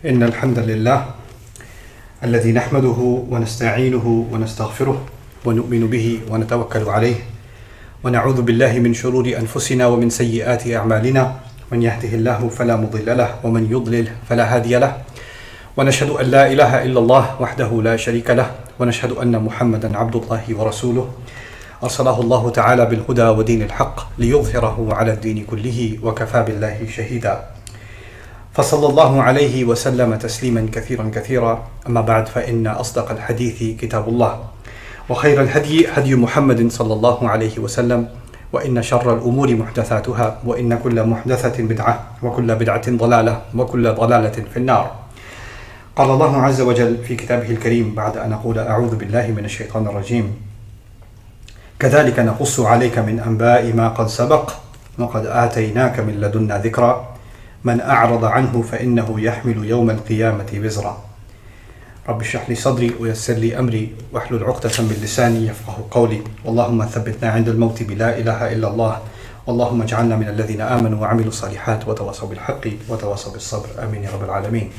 إن الحمد لله الذي نحمده ونستعينه ونستغفره ونؤمن به ونتوكل عليه ونعوذ بالله من شرور أنفسنا ومن سيئات أعمالنا من يهده الله فلا مضل له ومن يضلل فلا هادي له ونشهد أن لا إله إلا الله وحده لا شريك له ونشهد أن محمدا عبد الله ورسوله أرسله الله تعالى بالهدى ودين الحق ليظهره على الدين كله وكفى بالله شهيدا فصلى الله عليه وسلم تسليما كثيرا كثيرا أما بعد فإن أصدق الحديث كتاب الله وخير الهدي هدي محمد صلى الله عليه وسلم وإن شر الأمور محدثاتها وإن كل محدثة بدعة وكل بدعة ضلالة وكل ضلالة في النار. قال الله عز وجل في كتابه الكريم بعد أن أقول أعوذ بالله من الشيطان الرجيم كذلك نقص عليك من أنباء ما قد سبق وقد آتيناك من لدنا ذكرا من أعرض عنه فإنه يحمل يوم القيامة وزرا رب اشرح لي صدري ويسر لي أمري واحلل عقدة من لساني يفقه قولي اللهم ثبتنا عند الموت بلا إله إلا الله اللهم اجعلنا من الذين آمنوا وعملوا الصالحات وتواصوا بالحق وتواصوا بالصبر آمين يا رب العالمين.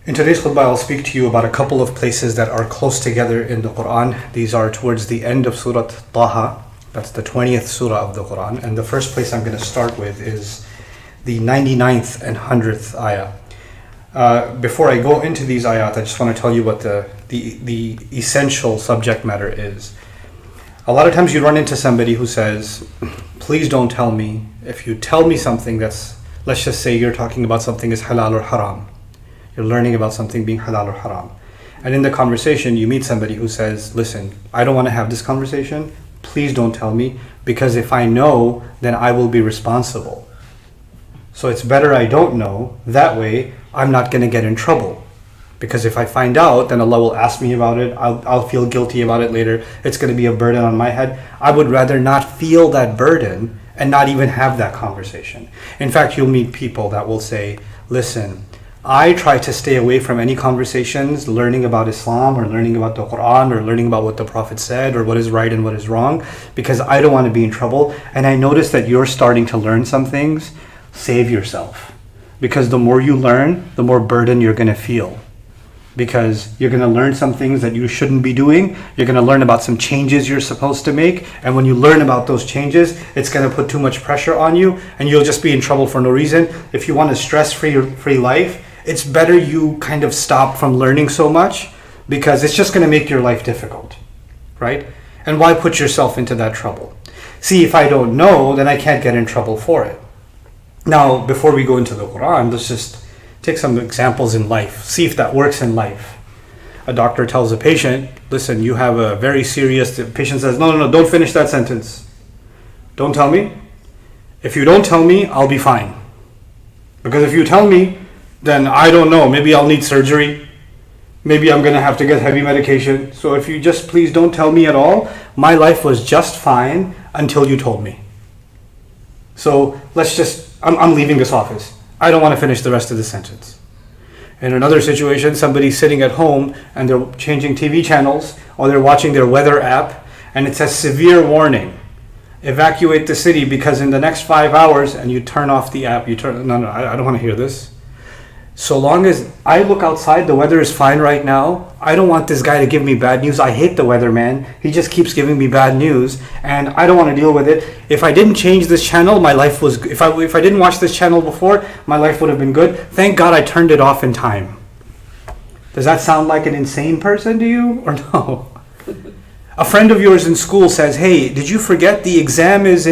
In today's khutbah, I'll speak to you about a couple of places that are close together in the Quran. These are towards the end of Surah Taha. That's the 20th surah of the Quran. And the first place I'm going to start with is the 99th and 100th ayah. Before I go into these ayat, I just want to tell you what the essential subject matter is. A lot of times you run into somebody who says, please don't tell me. If you tell me something that's, let's just say you're talking about something is halal or haram. You're learning about something being halal or haram. And in the conversation, you meet somebody who says, listen, I don't want to have this conversation. Please don't tell me, because if I know, then I will be responsible. So it's better I don't know. That way, I'm not going to get in trouble. Because if I find out, then Allah will ask me about it. I'll feel guilty about it later. It's going to be a burden on my head. I would rather not feel that burden and not even have that conversation. In fact, you'll meet people that will say, listen, I try to stay away from any conversations learning about Islam or learning about the Quran or learning about what the Prophet said or what is right and what is wrong, because I don't want to be in trouble. And I notice that you're starting to learn some things. Save yourself. Because the more you learn, the more burden you're going to feel. Because you're going to learn some things that you shouldn't be doing. You're going to learn about some changes you're supposed to make. And when you learn about those changes, it's going to put too much pressure on you and you'll just be in trouble for no reason. If you want a stress-free life, it's better you kind of stop from learning so much, because it's just going to make your life difficult, right? And why put yourself into that trouble? See, if I don't know, then I can't get in trouble for it. Now, before we go into the Quran, let's just take some examples in life. See if that works in life. A doctor tells a patient, listen, you have a very serious... The patient says, no, don't finish that sentence. Don't tell me. If you don't tell me, I'll be fine. Because if you tell me, then I don't know, maybe I'll need surgery. Maybe I'm going to have to get heavy medication. So if you just please don't tell me at all, my life was just fine until you told me. So let's just, I'm leaving this office. I don't want to finish the rest of the sentence. In another situation, somebody's sitting at home and they're changing TV channels or they're watching their weather app and it says severe warning. Evacuate the city because in the next 5 hours, and you turn off the app, no, I don't want to hear this. So long as I look outside, the weather is fine right now. I don't want this guy to give me bad news. I hate the weatherman. He just keeps giving me bad news and I don't want to deal with it. If I didn't change this channel, my life was, if I didn't watch this channel before, my life would have been good. Thank God I turned it off in time. Does that sound like an insane person to you or no? A friend of yours in school says, hey, did you forget the exam is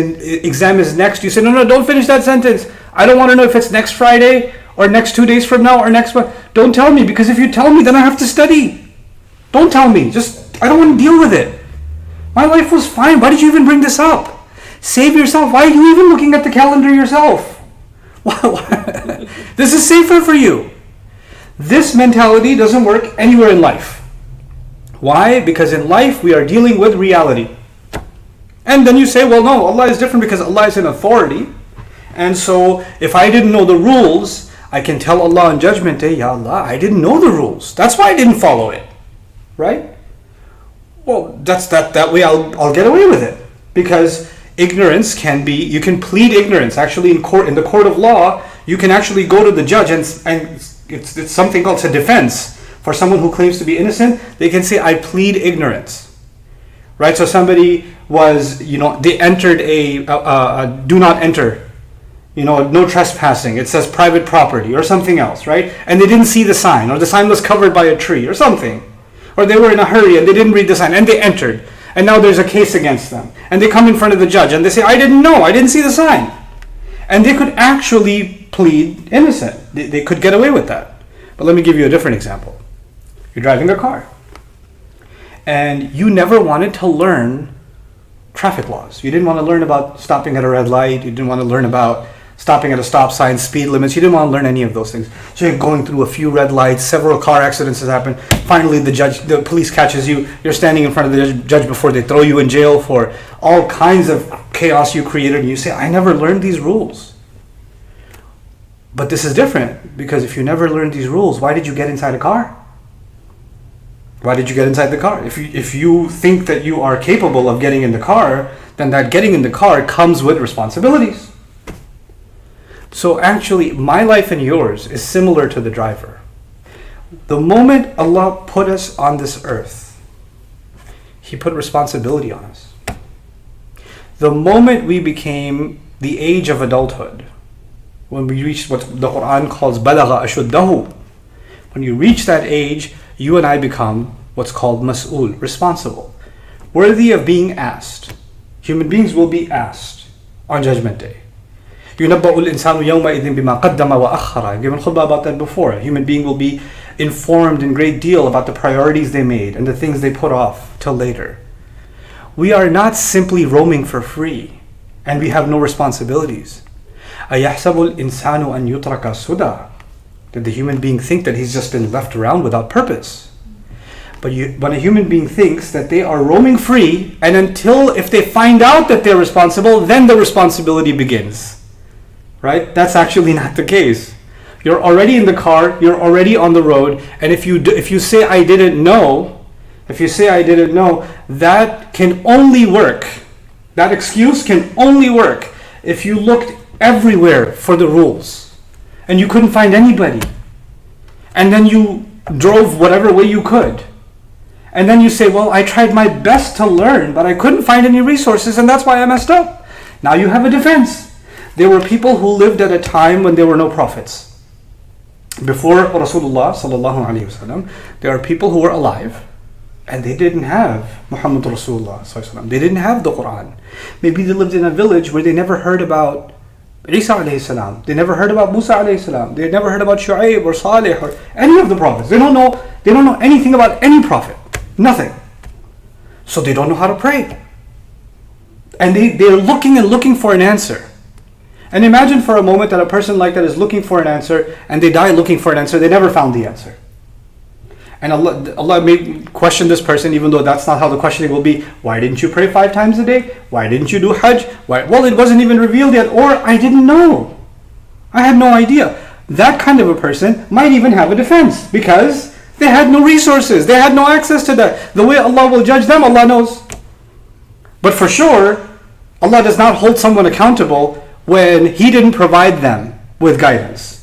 next? You say, no, don't finish that sentence. I don't want to know if it's next Friday or next 2 days from now or next month. Don't tell me, because if you tell me, then I have to study. Don't tell me. I don't want to deal with it. My life was fine. Why did you even bring this up? Save yourself. Why are you even looking at the calendar yourself? This is safer for you. This mentality doesn't work anywhere in life. Why? Because in life, we are dealing with reality. And then you say, well, no, Allah is different because Allah is an authority. And so if I didn't know the rules, I can tell Allah on Judgment Day, Ya Allah, I didn't know the rules. That's why I didn't follow it. Right? Well, that way I'll get away with it. Because ignorance can be, you can plead ignorance. Actually, in the court of law, You can actually go to the judge and it's something called a defense. For someone who claims to be innocent, they can say, I plead ignorance. Right? So somebody was, they entered a do not enter, no trespassing. It says private property or something else, right? And they didn't see the sign, or the sign was covered by a tree or something. Or they were in a hurry and they didn't read the sign and they entered. And now there's a case against them. And they come in front of the judge and they say, I didn't know, I didn't see the sign. And they could actually plead innocent. They could get away with that. But let me give you a different example. You're driving a car. And you never wanted to learn traffic laws. You didn't want to learn about stopping at a red light. You didn't want to learn about stopping at a stop sign, speed limits. You didn't want to learn any of those things. So you're going through a few red lights, several car accidents has happened. Finally, the police catches you. You're standing in front of the judge before they throw you in jail for all kinds of chaos you created. And you say, I never learned these rules. But this is different, because if you never learned these rules, why did you get inside a car? Why did you get inside the car? If you think that you are capable of getting in the car, then that getting in the car comes with responsibilities. So actually, my life and yours is similar to the driver. The moment Allah put us on this earth, He put responsibility on us. The moment we became the age of adulthood, when we reached what the Quran calls balagha ashuddahu, when you reach that age, you and I become what's called mas'ul, responsible, worthy of being asked. Human beings will be asked on Judgment Day. يُنَبَّأُ الْإِنسَانُ يَوْمَئِذٍ بِمَا قَدَّمَ وَأَخَّرَ. I've given khutbah about that before. A human being will be informed in great deal about the priorities they made and the things they put off till later. We are not simply roaming for free, and we have no responsibilities. أَيَحْسَبُ الْإِنسَانُ أَنْ يُتْرَكَ سُدًى. Did the human being think that he's just been left around without purpose? But when a human being thinks that they are roaming free, and until if they find out that they're responsible, then the responsibility begins. Right? That's actually not the case. You're already in the car, you're already on the road, and if you say I didn't know, that can only work. That excuse can only work if you looked everywhere for the rules and you couldn't find anybody. And then you drove whatever way you could. And then you say, well, I tried my best to learn, but I couldn't find any resources, and that's why I messed up. Now you have a defense. There were people who lived at a time when there were no prophets. Before Rasulullah sallallahu alaihi wasallam, there are people who were alive and they didn't have Muhammad Rasulullah sallallahu alaihi wasallam. They didn't have the Quran. Maybe they lived in a village where they never heard about Isa alayhi salam. They never heard about Musa alayhi salam. They never heard about Shu'aib or Salih or any of the prophets. They don't know anything about any prophet. Nothing. So they don't know how to pray. And they're looking for an answer. And imagine for a moment that a person like that is looking for an answer and they die looking for an answer. They never found the answer. And Allah may question this person, even though that's not how the questioning will be. Why didn't you pray 5 times a day? Why didn't you do Hajj? Why? Well, it wasn't even revealed yet, or I didn't know. I had no idea. That kind of a person might even have a defense because they had no resources. They had no access to that. The way Allah will judge them, Allah knows. But for sure, Allah does not hold someone accountable when He didn't provide them with guidance.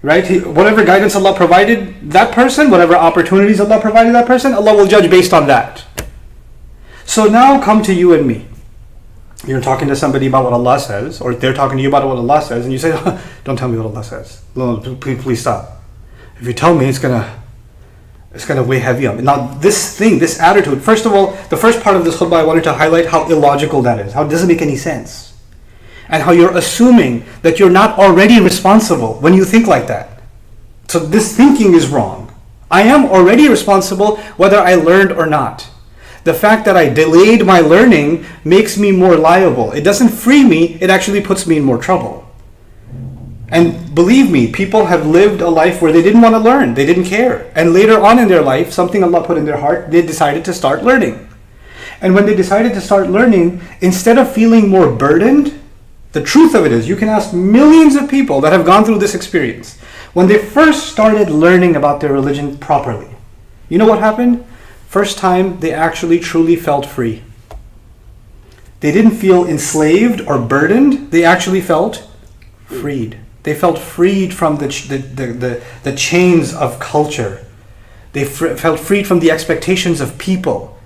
Right? Whatever guidance Allah provided that person, whatever opportunities Allah provided that person, Allah will judge based on that. So now come to you and me. You're talking to somebody about what Allah says, or they're talking to you about what Allah says, and you say, oh, don't tell me what Allah says. No, please stop. If you tell me, it's gonna weigh heavy on me. Now this attitude, first of all, the first part of this khutbah I wanted to highlight how illogical that is, how it doesn't make any sense. And how you're assuming that you're not already responsible when you think like that. So this thinking is wrong. I am already responsible whether I learned or not. The fact that I delayed my learning makes me more liable. It doesn't free me, it actually puts me in more trouble. And believe me, people have lived a life where they didn't want to learn, they didn't care. And later on in their life, something Allah put in their heart, they decided to start learning. And when they decided to start learning, instead of feeling more burdened, the truth of it is, you can ask millions of people that have gone through this experience. When they first started learning about their religion properly, you know what happened? First time they actually truly felt free. They didn't feel enslaved or burdened. They actually felt freed. They felt freed from the chains of culture. They felt freed from the expectations of people.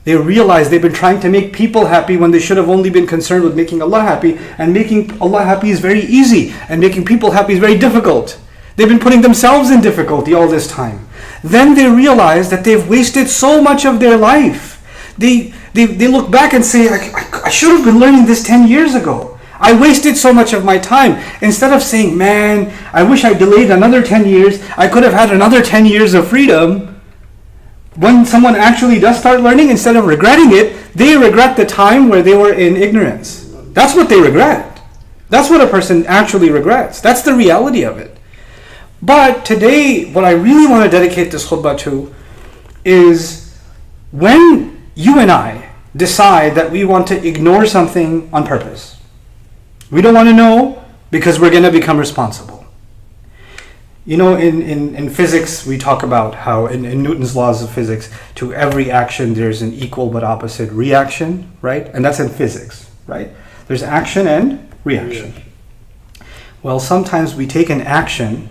They realized they've been trying to make people happy when they should have only been concerned with making Allah happy. And making Allah happy is very easy, and making people happy is very difficult. They've been putting themselves in difficulty all this time. Then they realize that they've wasted so much of their life. They look back and say, I should have been learning this 10 years ago. I wasted so much of my time. Instead of saying, man, I wish I delayed another 10 years. I could have had another 10 years of freedom. When someone actually does start learning, instead of regretting it, they regret the time where they were in ignorance. That's what they regret. That's what a person actually regrets. That's the reality of it. But today, what I really want to dedicate this khutbah to is when you and I decide that we want to ignore something on purpose. We don't want to know because we're going to become responsible. You know, in physics, we talk about how in Newton's laws of physics, to every action there's an equal but opposite reaction, right? And that's in physics, right? There's action and reaction. Well, sometimes we take an action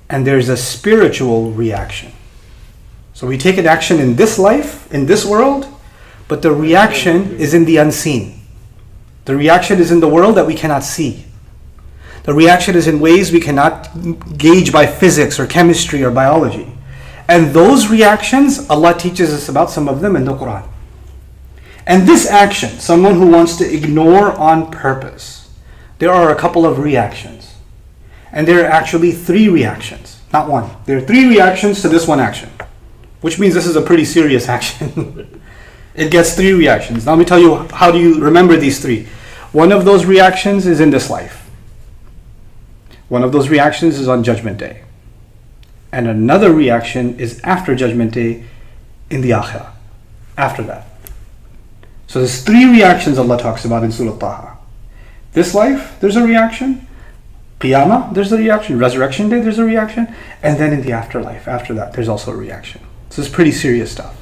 and there's a spiritual reaction. So we take an action in this life, in this world, but the reaction is in the unseen. The reaction is in the world that we cannot see. The reaction is in ways we cannot gauge by physics or chemistry or biology. And those reactions, Allah teaches us about some of them in the Quran. And this action, someone who wants to ignore on purpose, there are a couple of reactions. And there are actually 3 reactions, not one. There are 3 reactions to this one action, which means this is a pretty serious action. It gets 3 reactions. Now let me tell you, how do you remember these 3? One of those reactions is in this life. One of those reactions is on Judgment Day. And another reaction is after Judgment Day in the Akhirah. After that. So there's 3 reactions Allah talks about in Surah Taha. This life, there's a reaction. Qiyamah, there's a reaction. Resurrection Day, there's a reaction. And then in the afterlife, after that, there's also a reaction. So it's pretty serious stuff.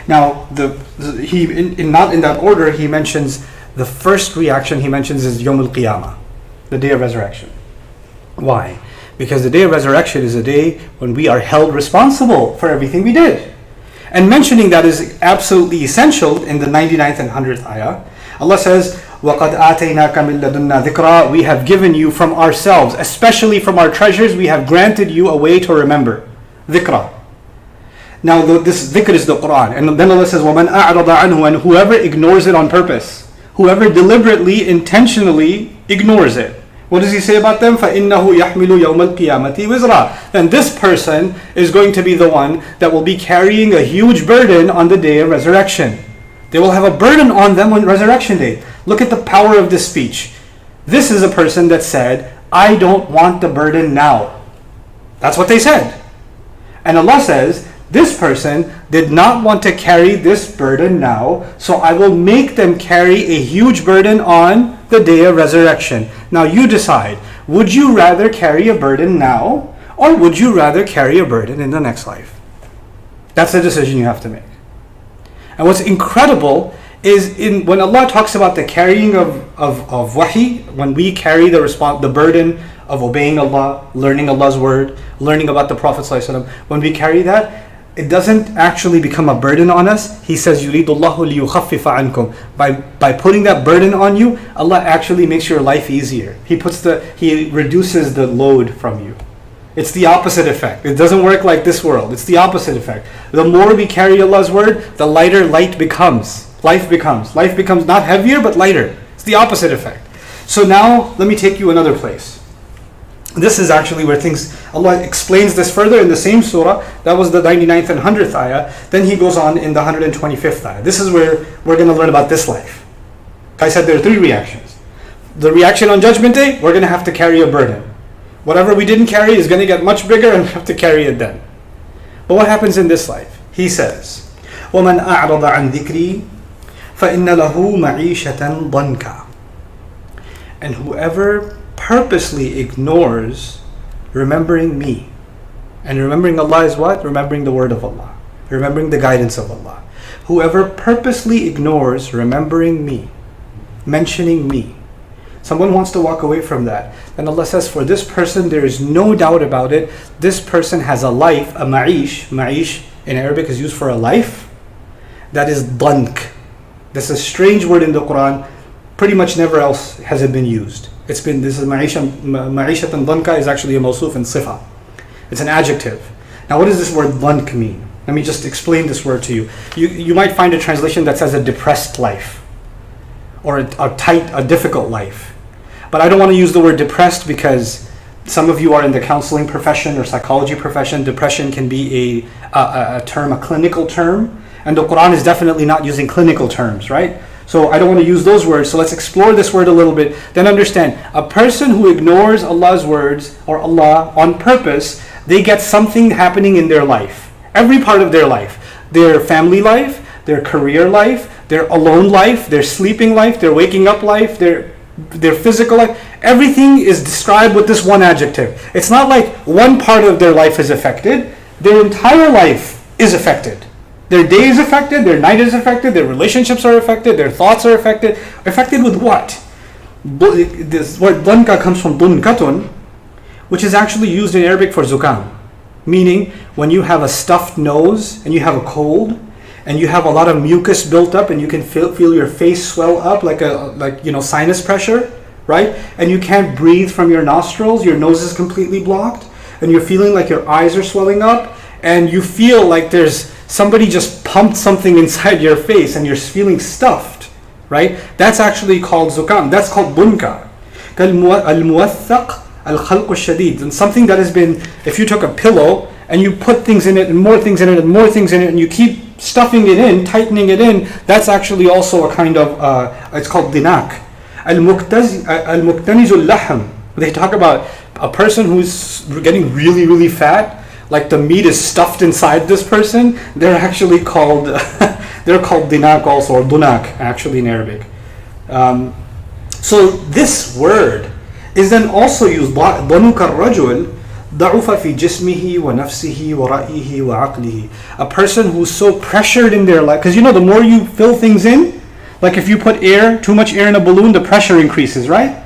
Now, not in that order, he mentions the first reaction he mentions is Yawm al-Qiyamah, the day of resurrection. Why? Because the day of resurrection is a day when we are held responsible for everything we did. And mentioning that is absolutely essential in the 99th and 100th ayah. Allah says, وَقَدْ آتَيْنَاكَ مِن لَدُنَّا ذِكْرًا. We have given you from ourselves, especially from our treasures, we have granted you a way to remember. Dhikra. Now this dhikr is the Quran. And then Allah says, وَمَنْ أَعْرَضَ عَنْهُ. And whoever ignores it on purpose, whoever deliberately, intentionally ignores it. What does he say about them? فَإِنَّهُ يَحْمِلُ يَوْمَ الْقِيَامَةِ وِزْرًا. Then this person is going to be the one that will be carrying a huge burden on the day of resurrection. They will have a burden on them on resurrection day. Look at the power of this speech. This is a person that said, I don't want the burden now. That's what they said. And Allah says, this person did not want to carry this burden now, so I will make them carry a huge burden on the day of resurrection. Now you decide, would you rather carry a burden now, or would you rather carry a burden in the next life? That's the decision you have to make. And what's incredible is when Allah talks about the carrying of wahi, when we carry the burden of obeying Allah, learning Allah's word, learning about the Prophet ﷺ, when we carry that, it doesn't actually become a burden on us. He says, يُرِيدُ اللَّهُ لِيُخَفِّفَ عَنْكُمْ. By putting that burden on you, Allah actually makes your life easier. He reduces the load from you. It's the opposite effect. It doesn't work like this world. It's the opposite effect. The more we carry Allah's word, the lighter life becomes. Life becomes not heavier, but lighter. It's the opposite effect. So now, let me take you another place. This is actually where Allah explains this further in the same surah. That was the 99th and 100th ayah. Then he goes on in the 125th ayah. This is where we're going to learn about this life. I said there are 3 reactions. The reaction on Judgment Day, we're going to have to carry a burden. Whatever we didn't carry is going to get much bigger and we have to carry it then. But what happens in this life? He says, وَمَنْ أَعْرَضَ عَنْ ذِكْرِي فَإِنَّ لَهُ مَعِيشَةً ضَنْكًا. And whoever purposely ignores remembering me. And remembering Allah is what? Remembering the word of Allah. Remembering the guidance of Allah. Whoever purposely ignores remembering me, mentioning me, someone wants to walk away from that, then Allah says, for this person, there is no doubt about it, this person has a life, a ma'ish. Ma'ish in Arabic is used for a life. That is dank. This is a strange word in the Quran. Pretty much never else has it been used. This is ma'ishatan danka is actually a mawsuf and sifa. It's an adjective. Now what does this word dank mean? Let me just explain this word to you. You might find a translation that says a depressed life, or a difficult life. But I don't want to use the word depressed because some of you are in the counseling profession or psychology profession. Depression can be a term, a clinical term, and the Quran is definitely not using clinical terms, right? So I don't want to use those words. So let's explore this word a little bit. Then understand, a person who ignores Allah's words or Allah on purpose, they get something happening in their life. Every part of their life. Their family life, their career life, their alone life, their sleeping life, their waking up life, their physical life. Everything is described with this one adjective. It's not like one part of their life is affected. Their entire life is affected. Their day is affected, their night is affected, their relationships are affected, their thoughts are affected. Affected with what? This word dunka comes from dunkatun, which is actually used in Arabic for zukam. Meaning, when you have a stuffed nose and you have a cold, and you have a lot of mucus built up, and you can feel your face swell up like sinus pressure, right? And you can't breathe from your nostrils, your nose is completely blocked, and you're feeling like your eyes are swelling up, and you feel like there's somebody just pumped something inside your face and you're feeling stuffed, right? That's actually called zukam. That's called bunka. Al-muwathaq al-khalq al-shadid. And something that has been, if you took a pillow and you put things in it and more things in it and more things in it and you keep stuffing it in, tightening it in, that's actually also a kind of, it's called dinak. Al-muqtanizul lahm. They talk about a person who's getting really, really fat, like the meat is stuffed inside this person. They're actually called, they're called dinak also, or dunak actually in Arabic. So this word is then also used, ضَنُكَ الرَّجُلِ ضَعُفَ فِي جِسْمِهِ وَنَفْسِهِ وَرَأْيِهِ وَعَقْلِهِ. A person who's so pressured in their life, because the more you fill things in, like if you put too much air in a balloon, the pressure increases, right?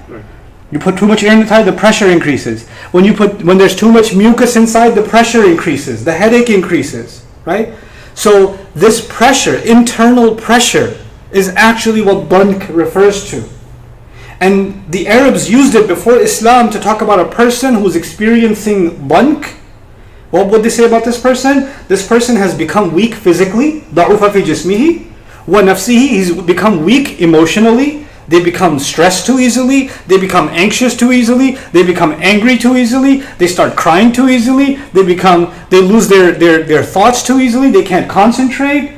You put too much air inside, the pressure increases. When there's too much mucus inside, the pressure increases, the headache increases, right? So this pressure, internal pressure, is actually what dank refers to. And the Arabs used it before Islam to talk about a person who's experiencing dank. What would they say about this person? This person has become weak physically, ضَعُفَ فِي جِسْمِهِ وَنَفْسِهِ. He's become weak emotionally. They become stressed too easily. They become anxious too easily. They become angry too easily. They start crying too easily. They lose their thoughts too easily. They can't concentrate.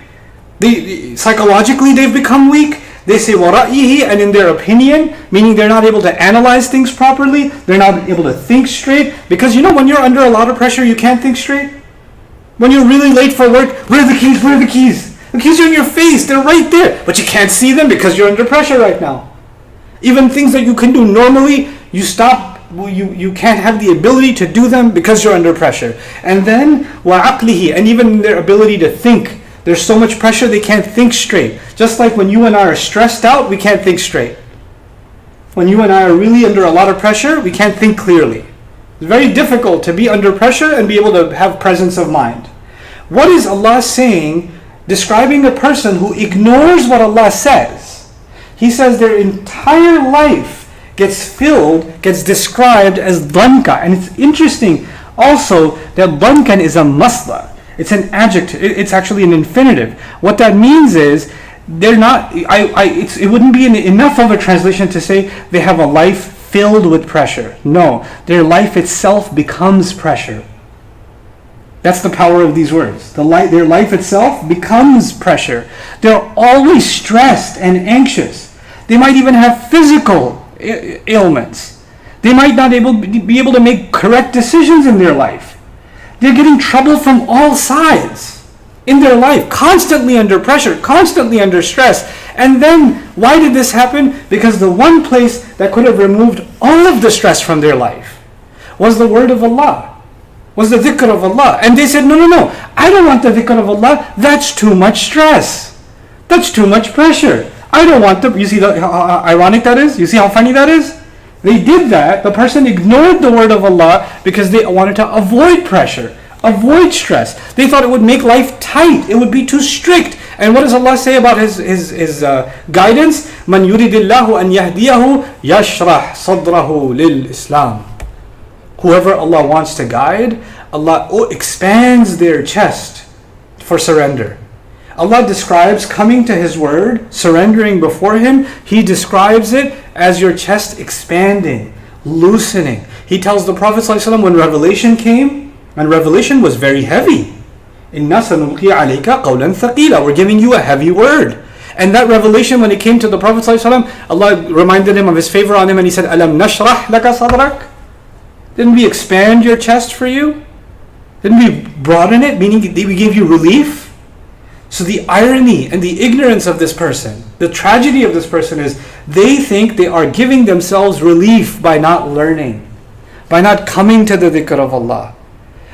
Psychologically they've become weak. They say وَرَأْيِهِ, and in their opinion, meaning they're not able to analyze things properly. They're not able to think straight. Because when you're under a lot of pressure, you can't think straight. When you're really late for work, where are the keys? Where are the keys? The keys are in your face, they're right there, but you can't see them because you're under pressure right now. Even things that you can do normally, you can't have the ability to do them because you're under pressure. And then وَعَقْلِهِ, and even their ability to think. There's so much pressure they can't think straight. Just like when you and I are stressed out, we can't think straight. When you and I are really under a lot of pressure, we can't think clearly. It's very difficult to be under pressure and be able to have presence of mind. What is Allah saying describing a person who ignores what Allah says? He says their entire life gets described as danka. And it's interesting also that dankan is a masdar. It's an adjective. It's actually an infinitive. What that means is they're not. It wouldn't be enough of a translation to say they have a life filled with pressure. No, their life itself becomes pressure. That's the power of these words. Their life itself becomes pressure. They're always stressed and anxious. They might even have physical ailments. They might not be able to make correct decisions in their life. They're getting trouble from all sides in their life, constantly under pressure, constantly under stress. And then, why did this happen? Because the one place that could have removed all of the stress from their life was the word of Allah, was the dhikr of Allah. And they said, no, I don't want the dhikr of Allah. That's too much stress. That's too much pressure. I don't want the, you see how ironic that is? You see how funny that is? They did that. The person ignored the word of Allah because they wanted to avoid pressure, avoid stress. They thought it would make life tight. It would be too strict. And what does Allah say about His guidance? Man yuridillahu an yahdiyahu yashrah sadrahu lil Islam. Whoever Allah wants to guide, Allah expands their chest for surrender. Allah describes coming to His word, surrendering before Him. He describes it as your chest expanding, loosening. He tells the Prophet ﷺ when revelation came, and revelation was very heavy. Inna sanulqi alayka qawlan thaqila. We're giving you a heavy word. And that revelation, when it came to the Prophet ﷺ, Allah reminded him of His favor on him, and He said, Alam nashrah laka sadrak? Didn't we expand your chest for you? Didn't we broaden it? Meaning we gave you relief? So the irony and the ignorance of this person, the tragedy of this person is they think they are giving themselves relief by not learning, by not coming to the dhikr of Allah.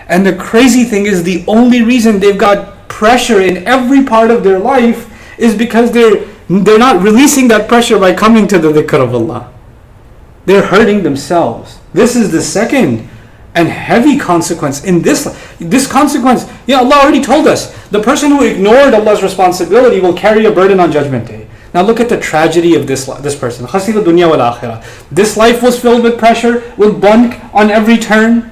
And the crazy thing is the only reason they've got pressure in every part of their life is because they're not releasing that pressure by coming to the dhikr of Allah. They're hurting themselves. This is the second and heavy consequence in this consequence. Allah already told us the person who ignored Allah's responsibility will carry a burden on Judgment Day. Now look at the tragedy of this person. Khasira dunya wal akhirah. This life was filled with pressure, with bunk on every turn,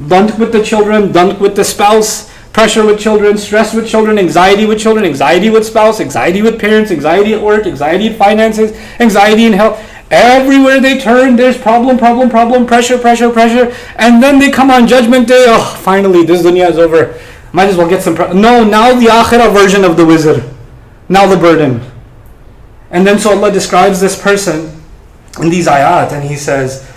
bunk with the children, bunk with the spouse, pressure with children, stress with children, anxiety with spouse, anxiety with parents, anxiety at work, anxiety in finances, anxiety in health. Everywhere they turn, there's problem, pressure. And then they come on Judgment Day, oh, finally, this dunya is over. Might as well get some... No, now the akhirah version of the wizard. Now the burden. And then so Allah describes this person in these ayat, and He says,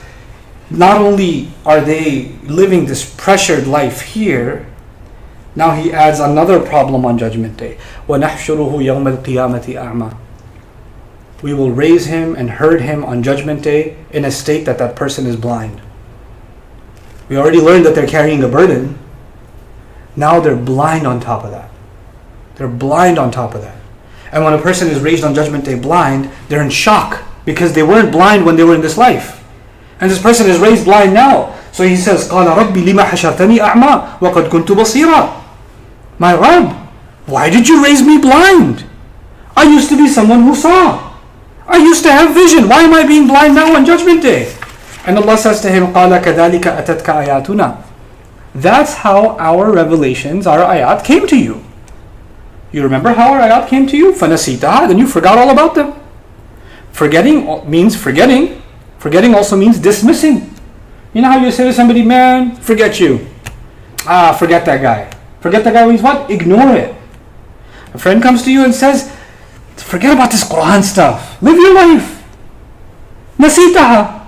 not only are they living this pressured life here, now He adds another problem on Judgment Day. وَنَحْشُرُهُ يَوْمَ الْقِيَامَةِ أَعْمَى. We will raise him and herd him on Judgment Day in a state that person is blind. We already learned that they're carrying a burden. Now they're blind on top of that. And when a person is raised on Judgment Day blind, they're in shock because they weren't blind when they were in this life. And this person is raised blind now. So he says, قَالَ رَبِّ لِمَا حَشَرْتَنِي أَعْمَى وَقَدْ كُنْتُ بَصِيرًا. My Rabb, why did you raise me blind? I used to be someone who saw. I used to have vision. Why am I being blind now on Judgment Day? And Allah says to him, قَالَ كَذَلِكَ أَتَتْكَ آيَاتُنَا. That's how our revelations, our ayat came to you. You remember how our ayat came to you? فَنَسِيتَهَا. Then you forgot all about them. Forgetting means forgetting. Forgetting also means dismissing. You know how you say to somebody, man, forget you. Forget that guy. Forget that guy means what? Ignore it. A friend comes to you and says, forget about this Quran stuff. Live your life. نسيتها.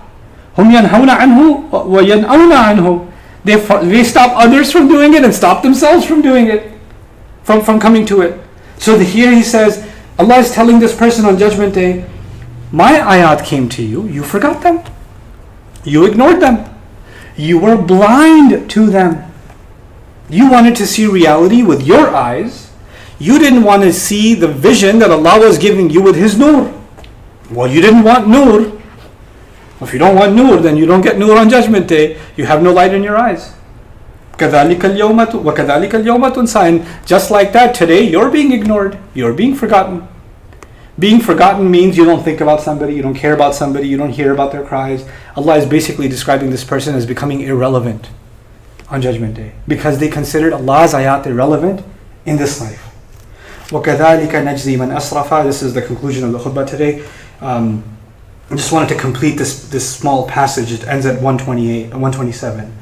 هم ينهون عنه وينأون عنه. They stop others from doing it and stop themselves from doing it, from coming to it. So here he says, Allah is telling this person on Judgment Day, my ayat came to you, you forgot them. You ignored them. You were blind to them. You wanted to see reality with your eyes. You didn't want to see the vision that Allah was giving you with His nur. Well, you didn't want nur. If you don't want nur, then you don't get nur on Judgment Day. You have no light in your eyes. كَذَلِكَ الْيَوْمَ وَكَذَلِكَ الْيَوْمَ تُنْسَى. Just like that, today you're being ignored. You're being forgotten. Being forgotten means you don't think about somebody, you don't care about somebody, you don't hear about their cries. Allah is basically describing this person as becoming irrelevant on Judgment Day because they considered Allah's ayat irrelevant in this life. وَكَذَلِكَ نَجْزِي مَنْ أَسْرَفَ. This is the conclusion of the khutbah today. I just wanted to complete this small passage. It ends at 127.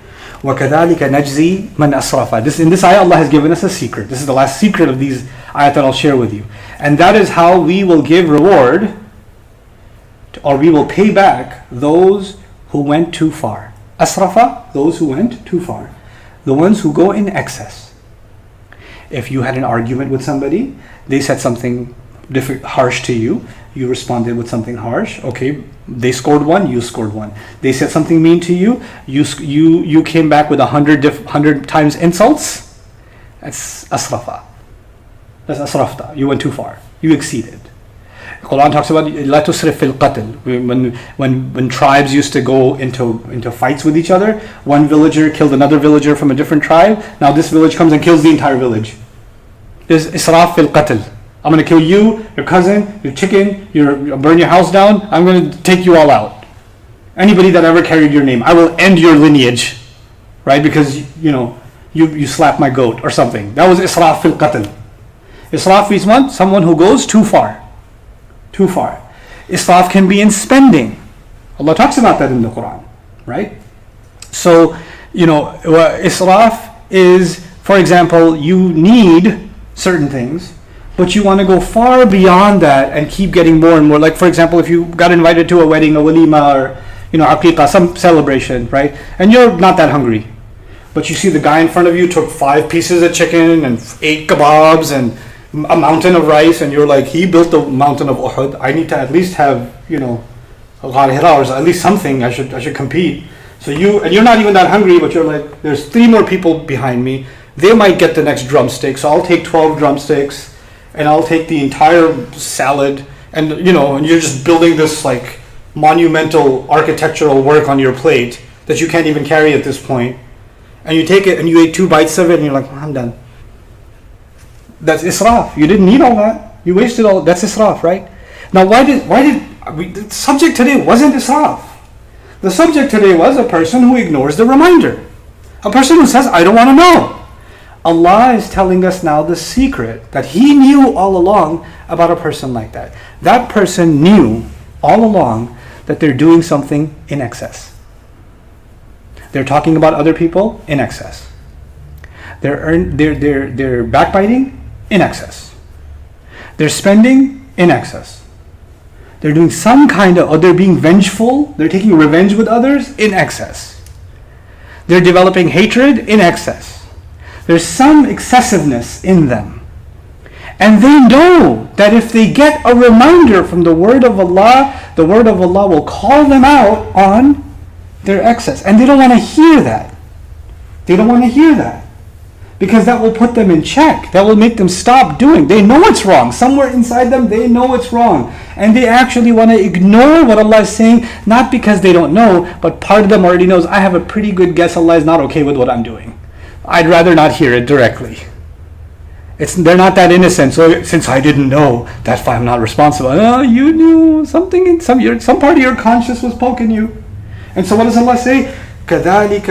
وَكَذَلِكَ نَجْزِي مَنْ أَسْرَفَ. In this ayah, Allah has given us a secret. This is the last secret of these ayat that I'll share with you. And that is how we will give reward, or we will pay back those who went too far. Asrafa, those who went too far. The ones who go in excess. If you had an argument with somebody, they said something harsh to you, you responded with something harsh. Okay, they scored one, you scored one. They said something mean to you, you came back with 100 times insults. That's asrafa. That's asrafta. You went too far. You exceeded. The Quran talks about لا تسرف في القتل. When tribes used to go into fights with each other, one villager killed another villager from a different tribe. Now this village comes and kills the entire village. There's israf fil qatl. I'm going to kill you, your cousin, your chicken, burn your house down. I'm going to take you all out. Anybody that ever carried your name, I will end your lineage, right? Because you slapped my goat or something. That was israf fil qatl. Israf means what? Someone who goes too far. Too far. Israf can be in spending. Allah talks about that in the Quran, right? So, israf is, for example, you need certain things, but you want to go far beyond that and keep getting more and more. Like, for example, if you got invited to a wedding, a walima, or aqiqah, some celebration, right? And you're not that hungry, but you see the guy in front of you took 5 pieces of chicken and 8 kebabs and a mountain of rice, and you're like, he built the mountain of Uhud. I need to at least have, a gharira, or at least something. I should compete. So you're not even that hungry, but you're like, there's 3 more people behind me. They might get the next drumstick, so I'll take 12 drumsticks, and I'll take the entire salad, and and you're just building this like monumental architectural work on your plate that you can't even carry at this point. And you take it and you ate 2 bites of it, and you're like, I'm done. That's israf. You didn't need all that. You wasted all. That's israf, right? Now, the subject today wasn't israf. The subject today was a person who ignores the reminder. A person who says, I don't want to know. Allah is telling us now the secret that He knew all along about a person like that. That person knew all along that they're doing something in excess. They're talking about other people in excess. They're backbiting in excess. They're spending in excess. They're doing some kind of, or they're being vengeful. They're taking revenge with others in excess. They're developing hatred in excess. There's some excessiveness in them. And they know that if they get a reminder from the word of Allah, the word of Allah will call them out on their excess. And they don't want to hear that. They don't want to hear that. Because that will put them in check. That will make them stop doing. They know it's wrong. Somewhere inside them, they know it's wrong. And they actually want to ignore what Allah is saying, not because they don't know, but part of them already knows, I have a pretty good guess Allah is not okay with what I'm doing. I'd rather not hear it directly. They're not that innocent. So since I didn't know, that's why I'm not responsible. Oh, you knew something in some part of your conscience was poking you. And so what does Allah say? كَذَلِكَ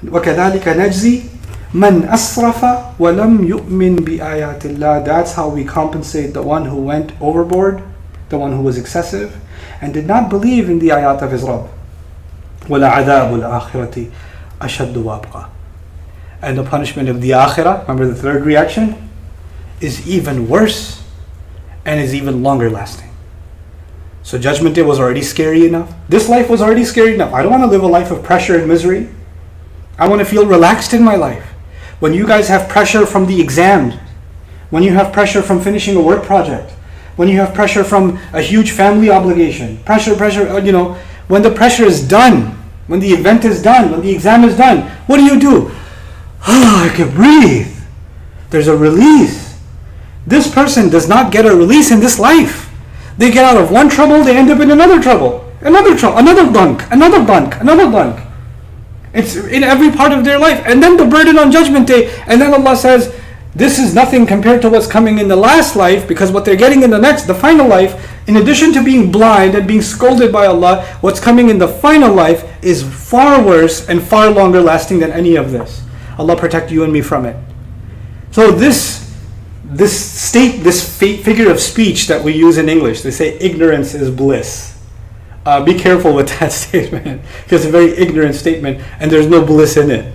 وَكَذَلِكَ نَجْزِي مَنْ أَسْرَفَ وَلَمْ يُؤْمِنْ بِآيَاتِ اللَّهِ. That's how we compensate the one who went overboard, the one who was excessive, and did not believe in the ayat of his Rabb. وَلَعَذَابُ الْآخِرَةِ أَشَدُّ وَأَبْقَى. And the punishment of the akhirah, remember the third reaction, is even worse and is even longer lasting. So Judgment Day was already scary enough. This life was already scary enough. I don't want to live a life of pressure and misery. I want to feel relaxed in my life. When you guys have pressure from the exam, when you have pressure from finishing a work project, when you have pressure from a huge family obligation, pressure, when the pressure is done, when the event is done, when the exam is done, what do? I can breathe. There's a release. This person does not get a release in this life. They get out of one trouble, they end up in another trouble, another dunk. It's in every part of their life. And then the burden on Judgment Day. And then Allah says, this is nothing compared to what's coming in the last life, because what they're getting in the final life, in addition to being blind and being scolded by Allah, what's coming in the final life is far worse and far longer lasting than any of this. Allah protect you and me from it. So this figure of speech that we use in English, they say ignorance is bliss. Be careful with that statement, because it's a very ignorant statement and there's no bliss in it.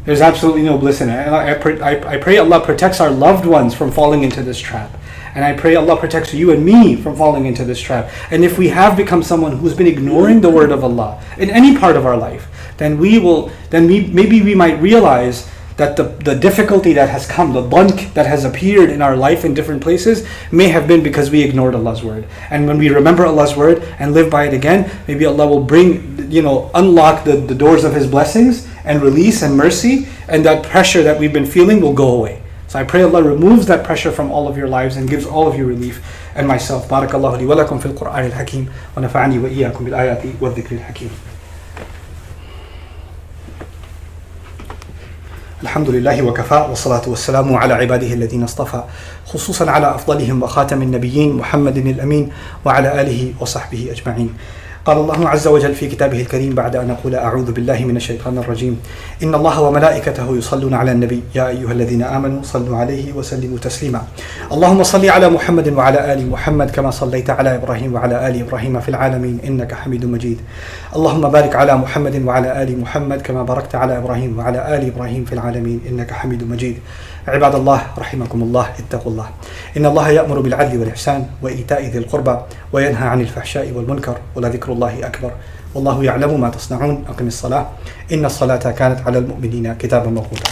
There's absolutely no bliss in it. And I pray Allah protects our loved ones from falling into this trap. And I pray Allah protects you and me from falling into this trap. And if we have become someone who's been ignoring the word of Allah in any part of our life, then maybe we might realize that the difficulty that has come, the bunk that has appeared in our life in different places, may have been because we ignored Allah's word. And when we remember Allah's word and live by it again, maybe Allah will unlock the doors of His blessings and release and mercy, and that pressure that we've been feeling will go away. So I pray Allah removes that pressure from all of your lives and gives all of you relief. and myself. Barakallahu li wa lakum fil Qur'an al-Hakim wa nafa'ani wa iyyakum bil ayati wa dhikri al-Hakim. الحمد لله وكفى والصلاة والسلام على عباده الذين اصطفى خصوصا على أفضلهم وخاتم النبيين محمد الأمين وعلى آله وصحبه أجمعين. قال الله عز وجل في كتابه الكريم بعد أن أقول أعوذ بالله من الشيطان الرجيم إن الله وملائكته يصلون على النبي يا أيها الذين آمنوا صلوا عليه وسلموا تسليما. اللهم صل على محمد وعلى آل محمد كما صليت على إبراهيم وعلى آل إبراهيم في العالمين إنك حميد مجيد. اللهم بارك على محمد وعلى آل محمد كما باركت على إبراهيم وعلى آل إبراهيم في العالمين إنك حميد مجيد. عباد الله رحمكم الله اتقوا الله إن الله يأمر بالعدل والإحسان وإيتاء ذي القربى وينهى عن الفحشاء والمنكر ولذكر الله أكبر والله يعلم ما تصنعون. أقم الصلاة إن الصلاة كانت على المؤمنين كتابا موقوتا.